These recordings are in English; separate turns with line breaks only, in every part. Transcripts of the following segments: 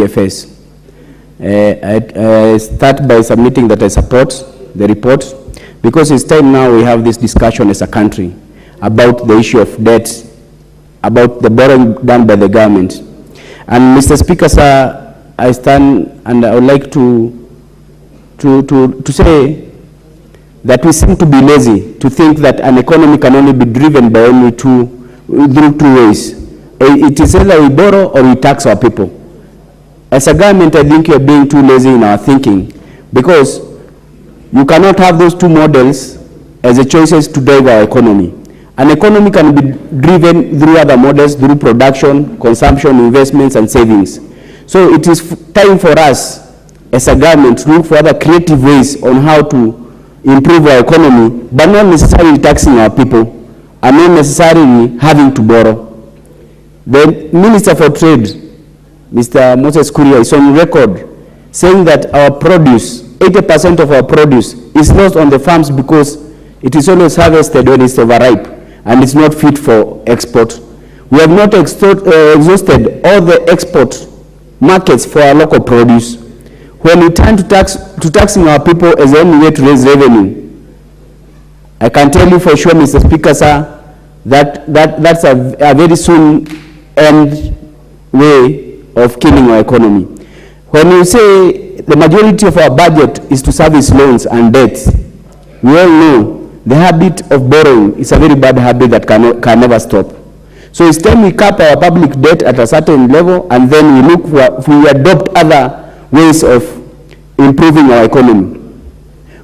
FS. I start by submitting that I support the report because it's time now we have this discussion as a country about the issue of debt, about the borrowing done by the government. And Mr. Speaker, sir, I stand and I would like to say that we seem to be lazy to think that an economy can only be driven by only through two ways. It is either we borrow or we tax our people. As a government, I think you're being too lazy in our thinking because you cannot have those two models as the choices to drive our economy. An economy can be driven through other models, through production, consumption, investments, and savings. So it is time for us as a government to look for other creative ways on how to improve our economy, but not necessarily taxing our people and not necessarily having to borrow. The Minister for Trade, Mr. Moses Kuria, is on record saying that our produce, 80% of our produce is lost on the farms because it is always harvested when it's overripe and it's not fit for export. We have not exhausted all the export markets for our local produce. When we turn to taxing our people as the only way to raise revenue, I can tell you for sure, Mr. Speaker, sir, that's a very soon end way of killing our economy. When you say the majority of our budget is to service loans and debts, we all know the habit of borrowing is a very bad habit that can never stop. So it's time we cap our public debt at a certain level and then we adopt other ways of improving our economy.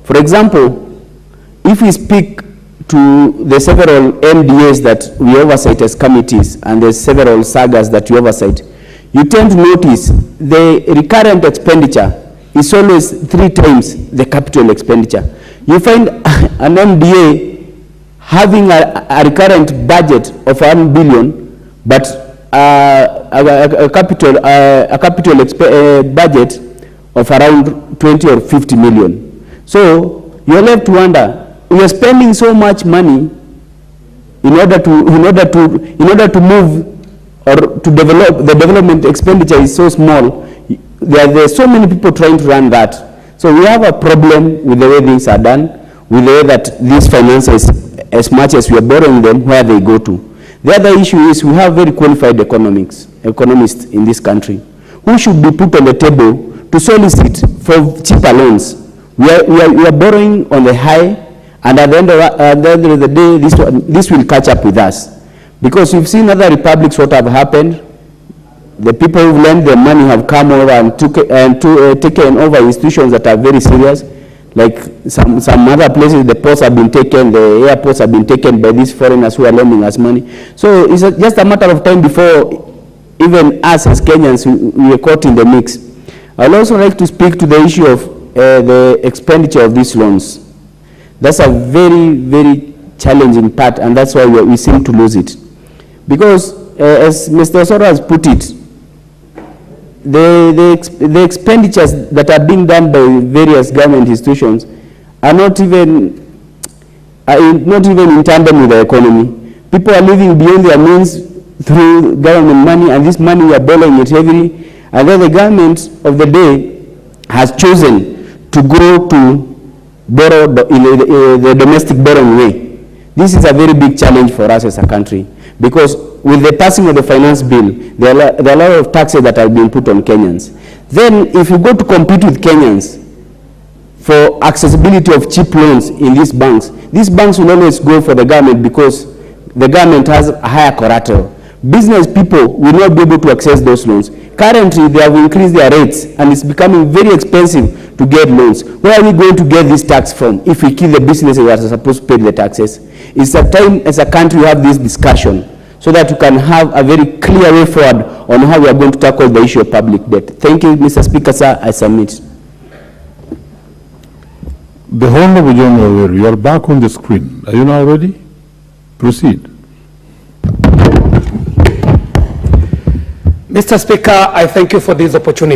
For example, if we speak to the several MDAs that we oversight as committees and the several sagas that we oversight, you tend to notice the recurrent expenditure is always 3 times the capital expenditure. You find an MDA having a recurrent budget of 1 billion, but a capital budget of around 20 or 50 million. So you're left to wonder, we are spending so much money in order to move or to develop. The development expenditure is so small. There are so many people trying to run that. So we have a problem with the way things are done, with the way that these finances, as much as we are borrowing them, where they go to. The other issue is we have very qualified economists in this country who should be put on the table to solicit for cheaper loans. We are borrowing on the high, and at the end of the day, this will catch up with us. Because you've seen other republics what have happened. The people who lend their money have come over and taken over institutions that are very serious. Like some other places, the ports have been taken, the airports have been taken by these foreigners who are lending us money. So it's just a matter of time before even us as Kenyans, we are caught in the mix. I'd also like to speak to the issue of the expenditure of these loans. That's a very, very challenging part, and that's why we seem to lose it. Because, as Mr. Osoro has put it, the expenditures that are being done by various government institutions are not even in tandem with the economy. People are living beyond their means through government money, and this money we are borrowing it heavily, and then the government of the day has chosen to go to borrow in the domestic borrowing way. This is a very big challenge for us as a country, because with the passing of the finance bill, there are a lot of taxes that are being put on Kenyans. Then if you go to compete with Kenyans for accessibility of cheap loans in these banks will always go for the government because the government has a higher collateral. Business people will not be able to access those loans. Currently, they have increased their rates and it's becoming very expensive to get loans. Where are we going to get this tax from if we kill the businesses that are supposed to pay the taxes? It's a time as a country we have this discussion so that we can have a very clear way forward on how we are going to tackle the issue of public debt. Thank you, Mr. Speaker, sir. I submit.
The Honorable John Waweru, you are back on the screen. Are you now ready? Proceed.
Mr. Speaker, I thank you for this opportunity.